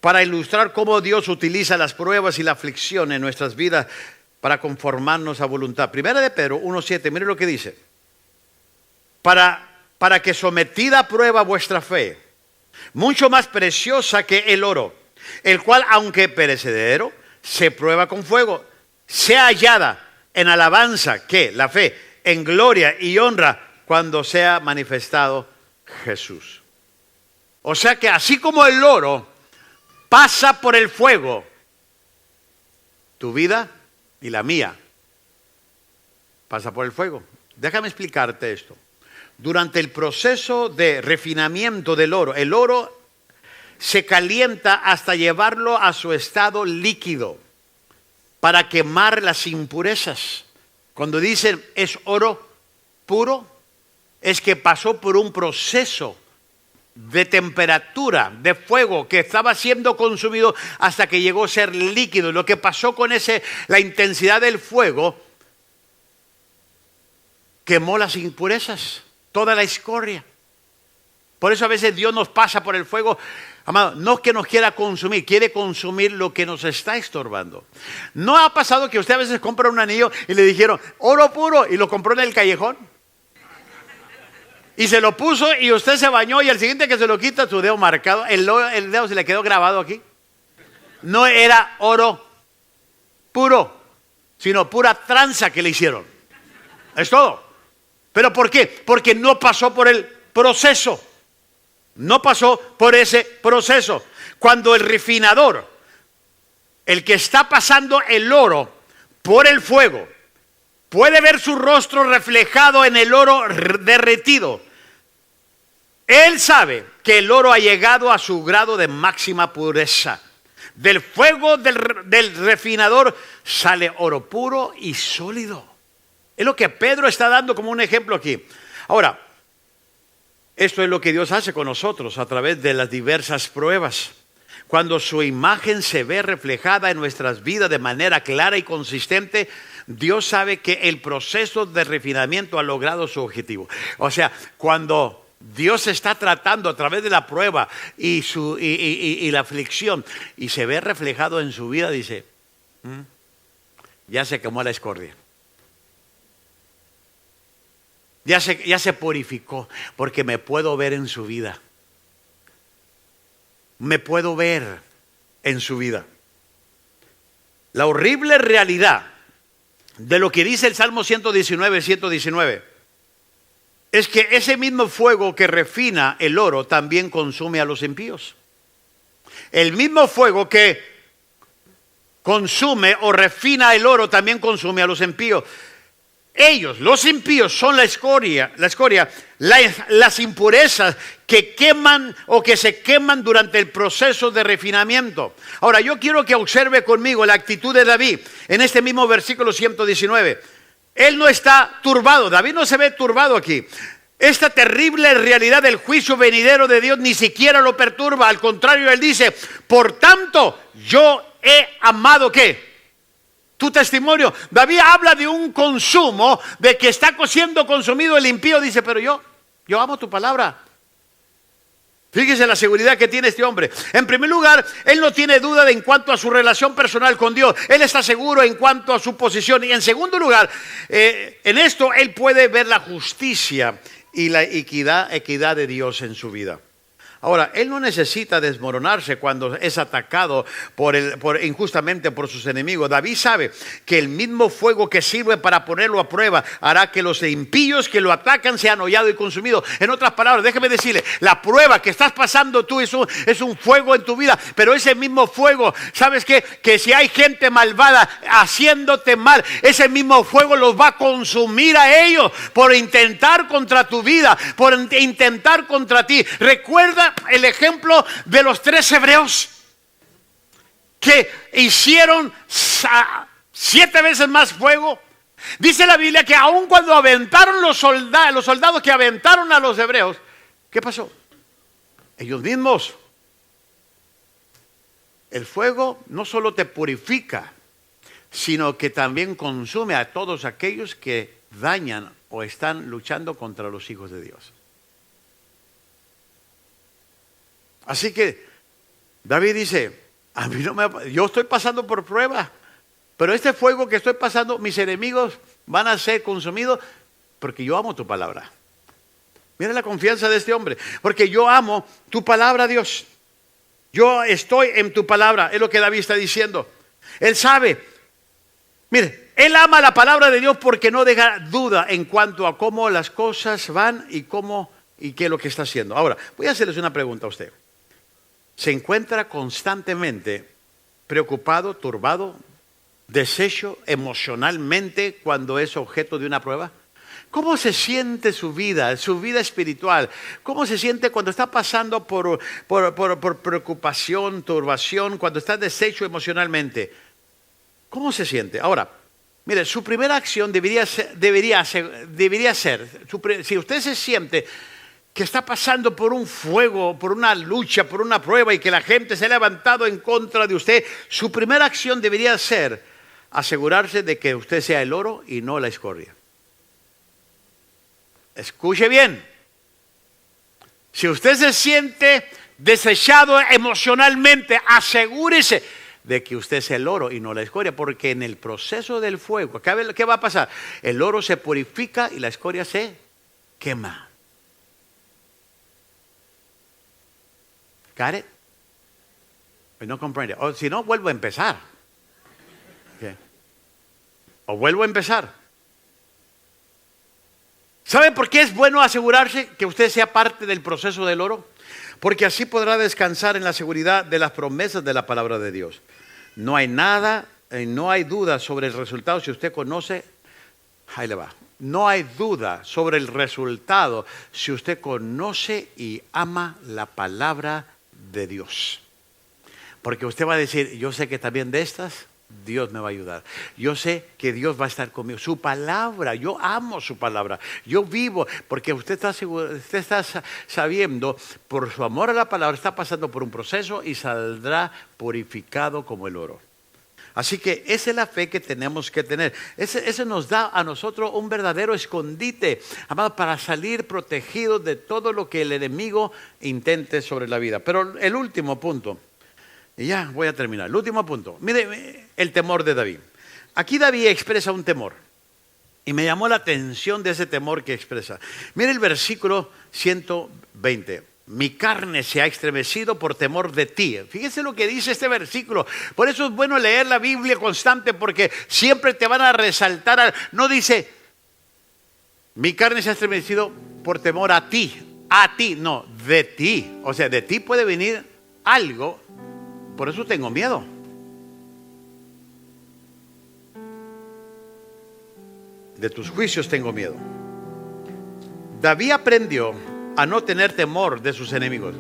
para ilustrar cómo Dios utiliza las pruebas y la aflicción en nuestras vidas para conformarnos a voluntad. Primera de Pedro 1:7, mire lo que dice. Para que sometida a prueba vuestra fe, mucho más preciosa que el oro, el cual, aunque perecedero, se prueba con fuego, sea hallada en alabanza, que la fe, en gloria y honra, cuando sea manifestado Jesús. O sea que así como el oro pasa por el fuego, tu vida y la mía pasa por el fuego. Déjame explicarte esto. durante el proceso de refinamiento del oro, el oro se calienta hasta llevarlo a su estado líquido para quemar las impurezas. Cuando dicen es oro puro, es que pasó por un proceso de temperatura, de fuego, que estaba siendo consumido hasta que llegó a ser líquido. Lo que pasó con la intensidad del fuego, quemó las impurezas, toda la escoria. Por eso a veces Dios nos pasa por el fuego, amado, no es que nos quiera consumir, quiere consumir lo que nos está estorbando. ¿No ha pasado que usted a veces compra un anillo y le dijeron oro puro y lo compró en el callejón? Y se lo puso y usted se bañó y al siguiente que se lo quita, su dedo marcado, el dedo se le quedó grabado aquí. No era oro puro, sino pura tranza que le hicieron. Es todo. ¿Pero por qué? Porque no pasó por el proceso. No pasó por ese proceso. Cuando el refinador, el que está pasando el oro por el fuego, puede ver su rostro reflejado en el oro derretido, él sabe que el oro ha llegado a su grado de máxima pureza. Del fuego del refinador sale oro puro y sólido. Es lo que Pedro está dando como un ejemplo aquí. Ahora, esto es lo que Dios hace con nosotros a través de las diversas pruebas. Cuando su imagen se ve reflejada en nuestras vidas de manera clara y consistente, Dios sabe que el proceso de refinamiento ha logrado su objetivo. O sea, cuando Dios está tratando a través de la prueba y la aflicción y se ve reflejado en su vida, dice, ya se quemó la escoria. Ya se purificó porque me puedo ver en su vida. Me puedo ver en su vida. La horrible realidad de lo que dice el Salmo 119 es que ese mismo fuego que refina el oro también consume a los impíos. El mismo fuego que consume o refina el oro también consume a los impíos. Ellos, los impíos, son la escoria, las impurezas que queman o que se queman durante el proceso de refinamiento. Ahora, yo quiero que observe conmigo la actitud de David en este mismo versículo 119. Él no está turbado, David no se ve turbado aquí. Esta terrible realidad del juicio venidero de Dios ni siquiera lo perturba. Al contrario, él dice, por tanto, yo he amado, ¿qué? Tu testimonio. David habla de un consumo, de que está siendo consumido el impío. Dice, pero yo amo tu palabra. Fíjese la seguridad que tiene este hombre. En primer lugar, él no tiene duda en cuanto a su relación personal con Dios. Él está seguro en cuanto a su posición. Y en segundo lugar, en esto él puede ver la justicia y la equidad de Dios en su vida. Ahora, él no necesita desmoronarse cuando es atacado injustamente por sus enemigos. David sabe que el mismo fuego que sirve para ponerlo a prueba hará que los impíos que lo atacan sean hollados y consumidos. En otras palabras, déjeme decirle, la prueba que estás pasando tú es un fuego en tu vida, pero ese mismo fuego, ¿sabes qué? Que si hay gente malvada haciéndote mal, ese mismo fuego los va a consumir a ellos por intentar contra tu vida, por intentar contra ti. Recuerda el ejemplo de los 3 hebreos que hicieron 7 veces más fuego. Dice la Biblia que aun cuando aventaron los soldados que aventaron a los hebreos, ¿qué pasó? Ellos mismos. El fuego no solo te purifica, sino que también consume a todos aquellos que dañan o están luchando contra los hijos de Dios. Así que David dice, yo estoy pasando por prueba, pero este fuego que estoy pasando, mis enemigos van a ser consumidos porque yo amo tu palabra. Mira la confianza de este hombre, porque yo amo tu palabra, Dios. Yo estoy en tu palabra, es lo que David está diciendo. Él sabe, mire, él ama la palabra de Dios porque no deja duda en cuanto a cómo las cosas van y qué es lo que está haciendo. Ahora, voy a hacerles una pregunta a usted. ¿Se encuentra constantemente preocupado, turbado, deshecho emocionalmente cuando es objeto de una prueba? ¿Cómo se siente su vida espiritual? ¿Cómo se siente cuando está pasando por preocupación, turbación, cuando está deshecho emocionalmente? ¿Cómo se siente? Ahora, mire, su primera acción debería ser, si usted se siente que está pasando por un fuego, por una lucha, por una prueba y que la gente se ha levantado en contra de usted, su primera acción debería ser asegurarse de que usted sea el oro y no la escoria. Escuche bien. Si usted se siente desechado emocionalmente, asegúrese de que usted es el oro y no la escoria, porque en el proceso del fuego, ¿qué va a pasar? El oro se purifica y la escoria se quema. ¿Got it? No comprende. O si no, vuelvo a empezar. Okay. O vuelvo a empezar. ¿Sabe por qué es bueno asegurarse que usted sea parte del proceso del oro? Porque así podrá descansar en la seguridad de las promesas de la palabra de Dios. No hay nada, no hay duda sobre el resultado si usted conoce. Ahí le va. No hay duda sobre el resultado si usted conoce y ama la palabra de Dios. Porque usted va a decir, yo sé que también de estas, Dios me va a ayudar. Yo sé que Dios va a estar conmigo. Su palabra, yo amo su palabra. Yo vivo, porque usted está seguro, usted está sabiendo, por su amor a la palabra, está pasando por un proceso y saldrá purificado como el oro. Así que esa es la fe que tenemos que tener. Ese nos da a nosotros un verdadero escondite, amado, para salir protegidos de todo lo que el enemigo intente sobre la vida. Pero el último punto, y ya voy a terminar. El último punto. Mire el temor de David. Aquí David expresa un temor. Y me llamó la atención de ese temor que expresa. Mire el versículo 120. Mi carne se ha estremecido por temor de ti. Fíjese lo que dice este versículo. Por eso es bueno leer la Biblia constante, porque siempre te van a resaltar. No dice, mi carne se ha estremecido por temor a ti. A ti, no, de ti. O sea, de ti puede venir algo. Por eso tengo miedo. De tus juicios tengo miedo. David aprendió a no tener temor de sus enemigos.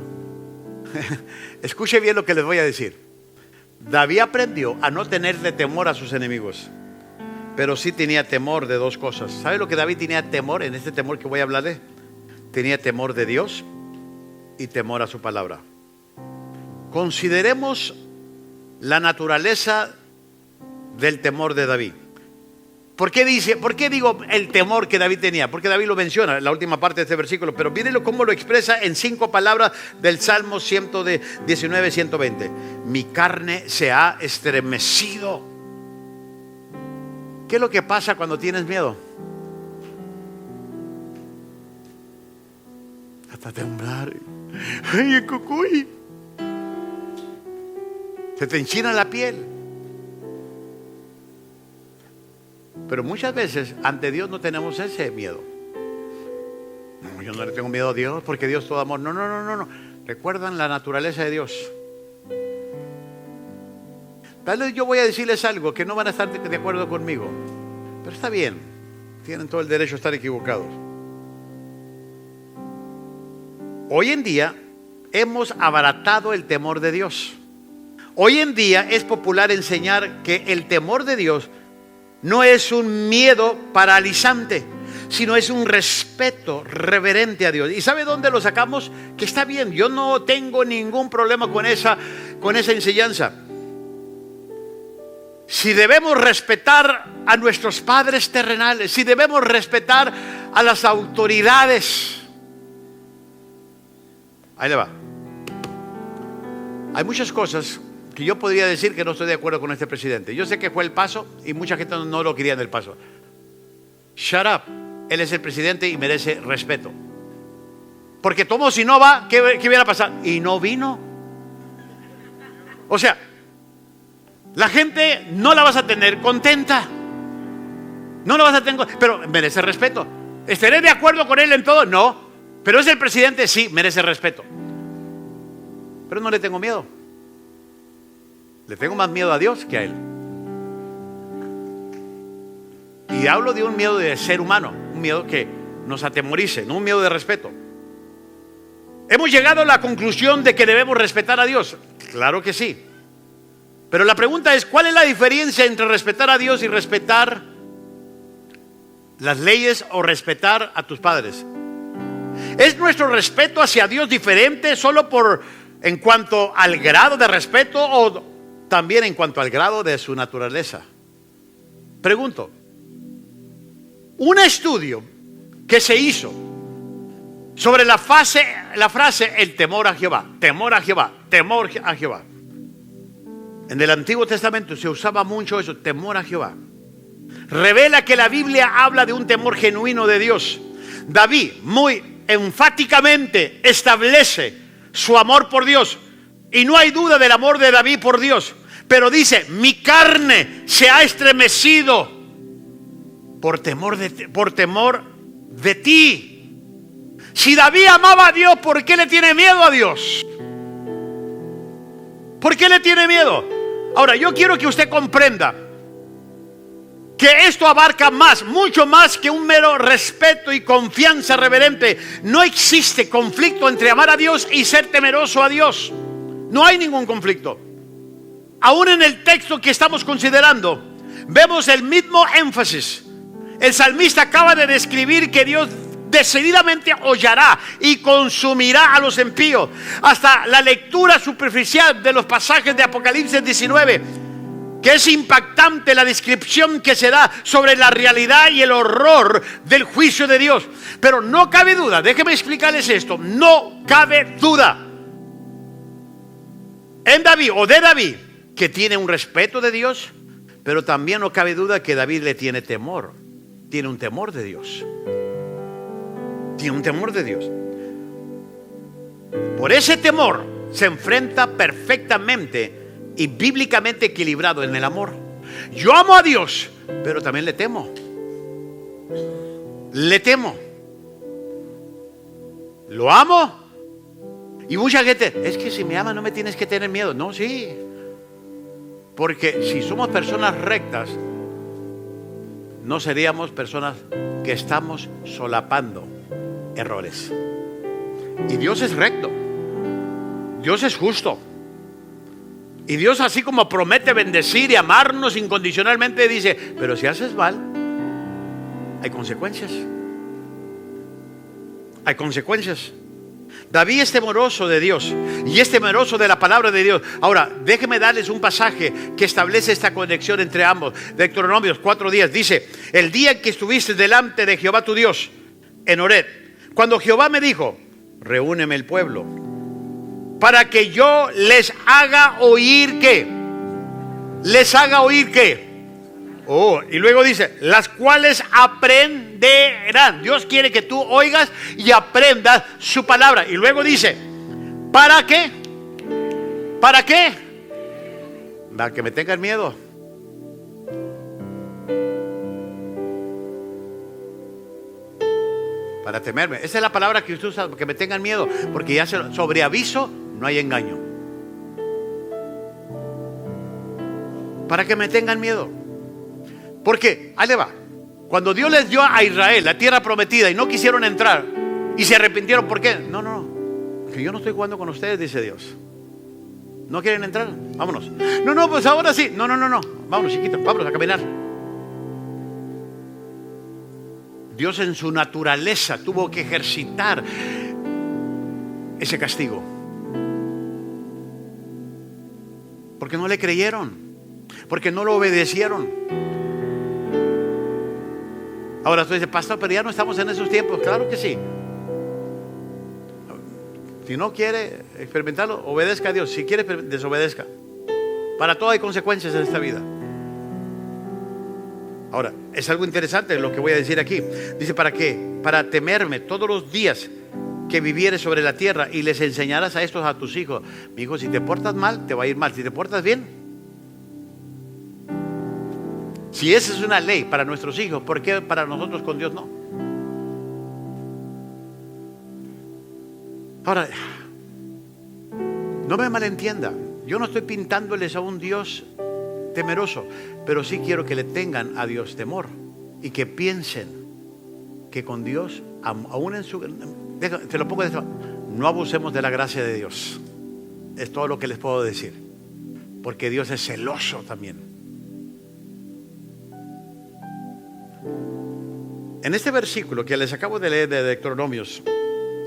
Escuche bien lo que les voy a decir. David aprendió a no tenerle temor a sus enemigos, pero sí tenía temor de dos cosas. ¿Sabe lo que David tenía temor en este temor que voy a hablarle? Tenía temor de Dios y temor a su palabra. Consideremos la naturaleza del temor de David. ¿Por qué digo el temor que David tenía? Porque David lo menciona en la última parte de este versículo, pero mírenlo cómo lo expresa en 5 palabras del Salmo 119, 120. Mi carne se ha estremecido. ¿Qué es lo que pasa cuando tienes miedo? Hasta temblar. ¡Ay, el cucuy! Se te enchina la piel. Pero muchas veces ante Dios no tenemos ese miedo. No, yo no le tengo miedo a Dios porque Dios es todo amor. No. ¿Recuerdan la naturaleza de Dios? Tal vez yo voy a decirles algo que no van a estar de acuerdo conmigo. Pero está bien. Tienen todo el derecho a estar equivocados. Hoy en día hemos abaratado el temor de Dios. Hoy en día es popular enseñar que el temor de Dios no es un miedo paralizante, sino es un respeto reverente a Dios. ¿Y sabe dónde lo sacamos? Que está bien, yo no tengo ningún problema con esa enseñanza. Si debemos respetar a nuestros padres terrenales, si debemos respetar a las autoridades, ahí le va. Hay muchas cosas que yo podría decir que no estoy de acuerdo con este presidente. Yo sé que fue el Paso y mucha gente no lo quería en el Paso. Shut up. Él es el presidente y merece respeto. Porque tomo, si no va, ¿qué viene a pasar? Y no vino. O sea, la gente no la vas a tener contenta. No la vas a tener, pero merece respeto. ¿Estaré de acuerdo con él en todo? No. Pero es el presidente, sí, merece respeto. Pero no le tengo miedo. Le tengo más miedo a Dios que a él. Y hablo de un miedo de ser humano. un miedo que nos atemorice, no un miedo de respeto. ¿Hemos llegado a la conclusión de que debemos respetar a Dios? Claro que sí. Pero la pregunta es, ¿cuál es la diferencia entre respetar a Dios y respetar las leyes o respetar a tus padres? ¿Es nuestro respeto hacia Dios diferente solo en cuanto al grado de respeto o también en cuanto al grado de su naturaleza? Pregunto, un estudio que se hizo sobre la frase el temor a Jehová, temor a Jehová, temor a Jehová. En el Antiguo Testamento se usaba mucho eso, temor a Jehová. Revela que la Biblia habla de un temor genuino de Dios. David muy enfáticamente establece su amor por Dios. Y no hay duda del amor de David por Dios. Pero dice, mi carne se ha estremecido por temor de ti. Si David amaba a Dios, ¿por qué le tiene miedo a Dios? ¿Por qué le tiene miedo? Ahora, yo quiero que usted comprenda que esto abarca más, mucho más que un mero respeto y confianza reverente. No existe conflicto entre amar a Dios y ser temeroso a Dios. No hay ningún conflicto. Aún en el texto que estamos considerando, vemos el mismo énfasis. El salmista acaba de describir que Dios decididamente hollará y consumirá a los impíos. Hasta la lectura superficial de los pasajes de Apocalipsis 19, que es impactante la descripción que se da sobre la realidad y el horror del juicio de Dios. Pero no cabe duda, déjenme explicarles esto, no cabe duda en David o de David que tiene un respeto de Dios, pero también no cabe duda que David le tiene temor, tiene un temor de Dios. Tiene un temor de Dios. Por ese temor se enfrenta perfectamente y bíblicamente equilibrado en el amor. Yo amo a Dios, pero también le temo. Le temo. Lo amo. Y mucha gente, es que si me amas no me tienes que tener miedo. No, sí. Porque si somos personas rectas, no seríamos personas que estamos solapando errores. Y Dios es recto. Dios es justo. Y Dios, así como promete bendecir y amarnos incondicionalmente, dice, pero si haces mal, hay consecuencias. Hay consecuencias. David es temeroso de Dios y es temeroso de la palabra de Dios. Ahora, déjenme darles un pasaje que establece esta conexión entre ambos. Deuteronomios 4:10 dice, el día en que estuviste delante de Jehová tu Dios en Horeb, cuando Jehová me dijo, reúneme el pueblo, para que yo les haga oír ¿qué? Les haga oír ¿qué? Oh, y luego dice, las cuales aprenderán. Dios quiere que tú oigas y aprendas su palabra. Y luego dice, ¿para qué? ¿Para qué? Para que me tengan miedo. Para temerme. Esa es la palabra que usted usa, que me tengan miedo. Porque ya sobre aviso no hay engaño. Para que me tengan miedo. Porque, ahí le va. Cuando Dios les dio a Israel la tierra prometida y no quisieron entrar y se arrepintieron, ¿por qué? No. Que yo no estoy jugando con ustedes, dice Dios. ¿No quieren entrar? Vámonos. No, pues ahora sí. No. Vámonos, chiquitos, vámonos a caminar. Dios en su naturaleza tuvo que ejercitar ese castigo. Porque no le creyeron. Porque no lo obedecieron. Ahora tú dices, pastor, pero ya no estamos en esos tiempos. Claro que sí. Si no quiere experimentarlo, obedezca a Dios. Si quiere, desobedezca. Para todo hay consecuencias en esta vida. Ahora, es algo interesante lo que voy a decir aquí. Dice, ¿para qué? Para temerme todos los días que vivieres sobre la tierra y les enseñarás a estos a tus hijos. Mi hijo, si te portas mal, te va a ir mal. Si te portas bien. Si esa es una ley para nuestros hijos, ¿por qué para nosotros con Dios no? Ahora, no me malentienda. Yo no estoy pintándoles a un Dios temeroso, pero sí quiero que le tengan a Dios temor y que piensen que con Dios, aún en su... Te lo pongo de esto, no abusemos de la gracia de Dios. Es todo lo que les puedo decir. Porque Dios es celoso también. En este versículo que les acabo de leer de Deuteronomios,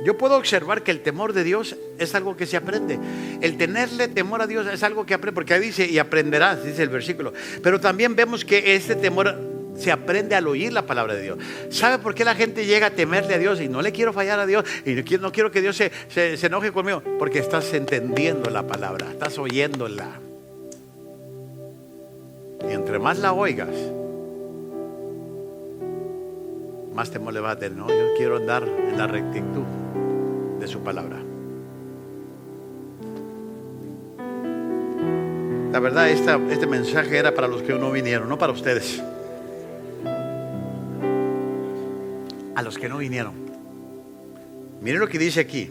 yo puedo observar que el temor de Dios es algo que se aprende. El tenerle temor a Dios es algo que aprende, porque ahí dice, y aprenderás, dice el versículo. Pero también vemos que este temor se aprende al oír la palabra de Dios. ¿Sabe por qué la gente llega a temerle a Dios? Y no le quiero fallar a Dios, y no quiero que Dios se enoje conmigo. Porque estás entendiendo la palabra, estás oyéndola. Y entre más la oigas, más temor le va a tener. No, yo quiero andar en la rectitud de su palabra. La verdad, este mensaje era para los que no vinieron, no para ustedes. A los que no vinieron. Miren lo que dice aquí,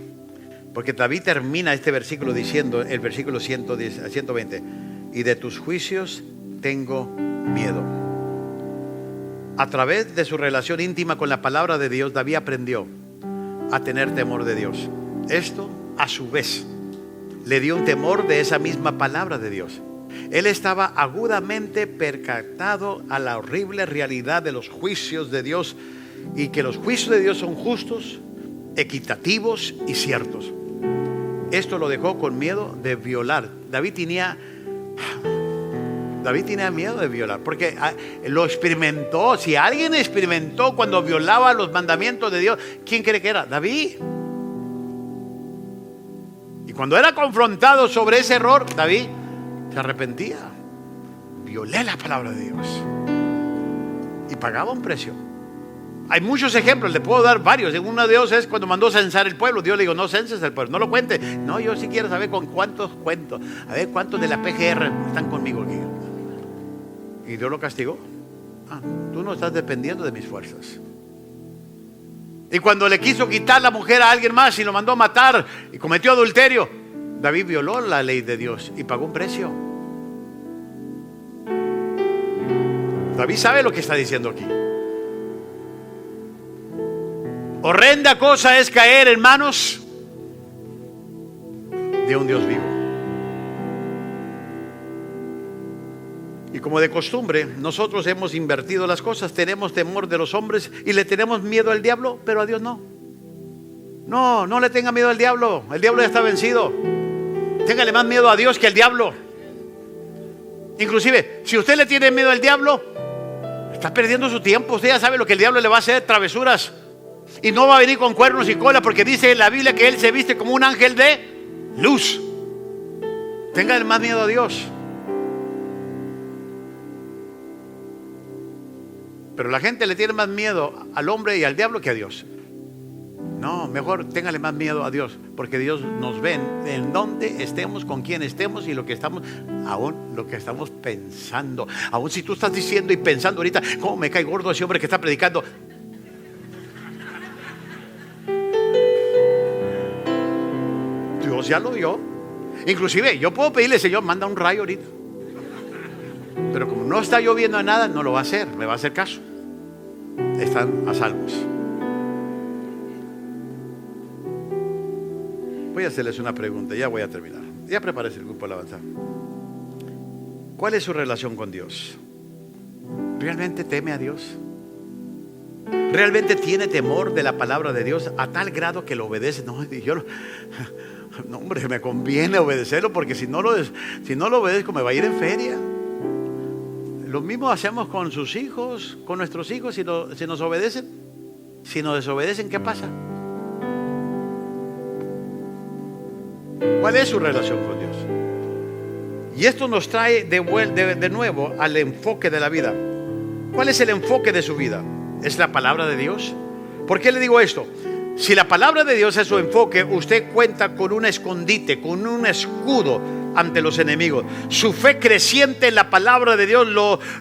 porque David termina este versículo diciendo, el versículo 120, y de tus juicios tengo miedo. A través de su relación íntima con la palabra de Dios, David aprendió a tener temor de Dios. Esto, a su vez, le dio un temor de esa misma palabra de Dios. Él estaba agudamente percatado a la horrible realidad de los juicios de Dios, y que los juicios de Dios son justos, equitativos y ciertos. Esto lo dejó con miedo de violar. David tenía miedo de violar, porque lo experimentó. Si alguien experimentó cuando violaba los mandamientos de Dios, ¿quién cree que era? David. Y cuando era confrontado sobre ese error, David se arrepentía. Violé la palabra de Dios y pagaba un precio. Hay muchos ejemplos, le puedo dar varios. Uno de ellos es cuando mandó censar el pueblo. Dios le dijo, no censes el pueblo, no lo cuente. No, yo sí quiero saber con cuántos cuento. A ver cuántos de la PGR están conmigo aquí. Y Dios lo castigó. Tú no estás dependiendo de mis fuerzas. Y cuando le quiso quitar la mujer a alguien más y lo mandó a matar y cometió adulterio, David violó la ley de Dios y pagó un precio. David sabe lo que está diciendo aquí. Horrenda cosa es caer en manos de un Dios vivo. Y como de costumbre, nosotros hemos invertido las cosas. Tenemos temor de los hombres y le tenemos miedo al diablo, pero a Dios no. No le tenga miedo al diablo. El diablo ya está vencido. Téngale más miedo a Dios que al diablo. Inclusive, si usted le tiene miedo al diablo, está perdiendo su tiempo. Usted ya sabe lo que el diablo le va a hacer, travesuras. Y no va a venir con cuernos y cola, porque dice en la Biblia que él se viste como un ángel de luz. Téngale más miedo a Dios. Pero la gente le tiene más miedo al hombre y al diablo que a Dios. No, mejor téngale más miedo a Dios, porque Dios nos ve en donde estemos, con quién estemos y lo que estamos, aún lo que estamos pensando. Aún si tú estás diciendo y pensando ahorita, ¿cómo me cae gordo ese hombre que está predicando? Dios ya lo vio. Inclusive yo puedo pedirle, Señor, manda un rayo ahorita. Pero como no está lloviendo nada, no lo va a hacer, me va a hacer caso. Están a salvos. Voy a hacerles una pregunta, ya voy a terminar. Ya prepárese el grupo de alabanza. ¿Cuál es su relación con Dios? ¿Realmente teme a Dios? ¿Realmente tiene temor de la palabra de Dios a tal grado que lo obedece? No, hombre, me conviene obedecerlo, porque si no lo obedezco me va a ir en feria. Lo mismo hacemos con sus hijos, con nuestros hijos, si nos obedecen. Si nos desobedecen, ¿qué pasa? ¿Cuál es su relación con Dios? Y esto nos trae de nuevo al enfoque de la vida. ¿Cuál es el enfoque de su vida? ¿Es la palabra de Dios? ¿Por qué le digo esto? Si la palabra de Dios es su enfoque, usted cuenta con un escondite, con un escudo ante los enemigos. Su fe creciente en la palabra de Dios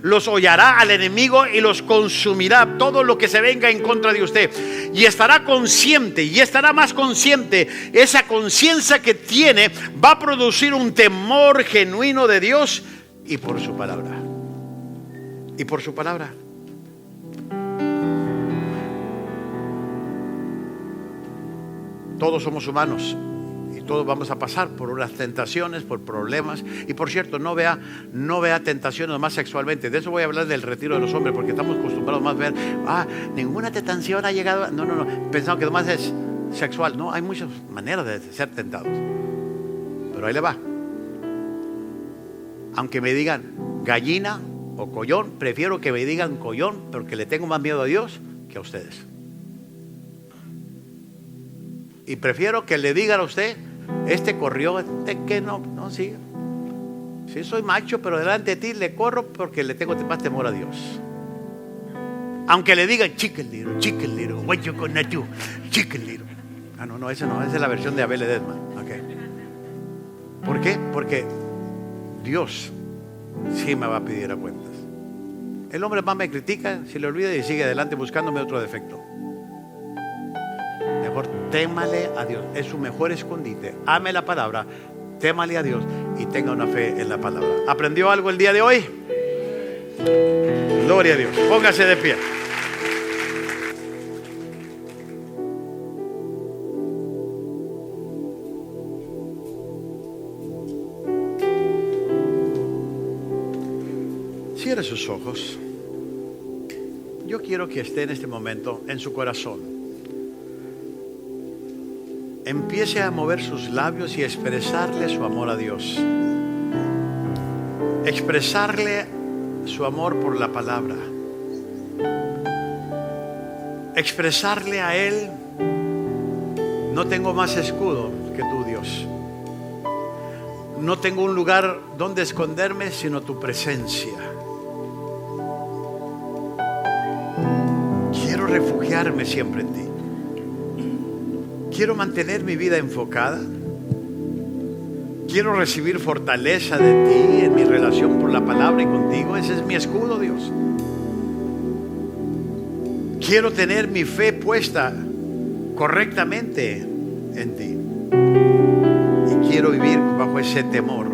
los hollará al enemigo y los consumirá, todo lo que se venga en contra de usted. Y estará consciente, y estará más consciente. Esa conciencia que tiene va a producir un temor genuino de Dios y por su palabra. Y por su palabra. Todos somos humanos y todos vamos a pasar por unas tentaciones, por problemas. Y por cierto, no vea tentaciones más sexualmente. De eso voy a hablar del retiro de los hombres, porque estamos acostumbrados más a ver, ninguna tentación ha llegado. No. Pensamos que nomás es sexual. No, hay muchas maneras de ser tentados. Pero ahí le va. Aunque me digan gallina o collón, prefiero que me digan collón, porque le tengo más miedo a Dios que a ustedes. Y prefiero que le digan a usted, corrió, que no, siga. Sí, soy macho, pero delante de ti le corro porque le tengo más temor a Dios. Aunque le digan chicken little, what you gonna do, chicken little. No, esa no, esa es la versión de Abel Edesma. Okay. ¿Por qué? Porque Dios sí me va a pedir a cuentas. El hombre más me critica, si le olvida y sigue adelante buscándome otro defecto. Mejor témale a Dios, es su mejor escondite. Ame la palabra, témale a Dios y tenga una fe en la palabra. ¿Aprendió algo el día de hoy? Gloria a Dios. Póngase de pie. Cierre sus ojos. Yo quiero que esté en este momento en su corazón. Empiece a mover sus labios y expresarle su amor a Dios. Expresarle su amor por la palabra. Expresarle a Él: no tengo más escudo que tú, Dios. No tengo un lugar donde esconderme sino tu presencia. Quiero refugiarme siempre en ti. Quiero mantener mi vida enfocada. Quiero recibir fortaleza de ti en mi relación por la palabra y contigo. Ese es mi escudo, Dios. Quiero tener mi fe puesta correctamente en ti. Y quiero vivir bajo ese temor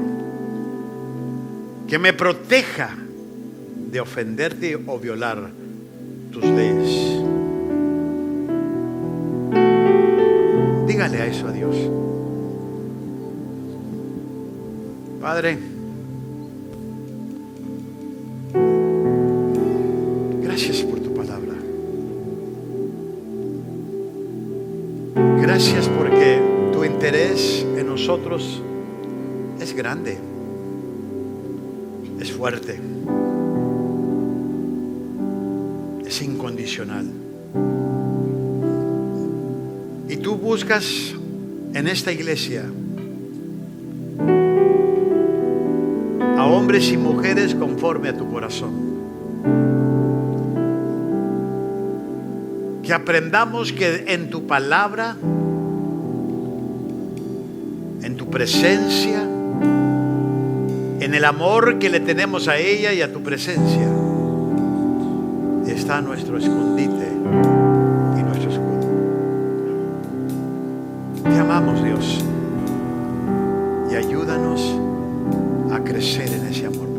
que me proteja de ofenderte o violar tus leyes. Dígale a eso a Dios. Padre, gracias por tu palabra. Gracias porque tu interés en nosotros es grande, es fuerte, es incondicional. Y tú buscas en esta iglesia a hombres y mujeres conforme a tu corazón. Que aprendamos que en tu palabra, en tu presencia, en el amor que le tenemos a ella y a tu presencia, está nuestro escondite y nuestro escudo. Te amamos, Dios, y ayúdanos a crecer en ese amor.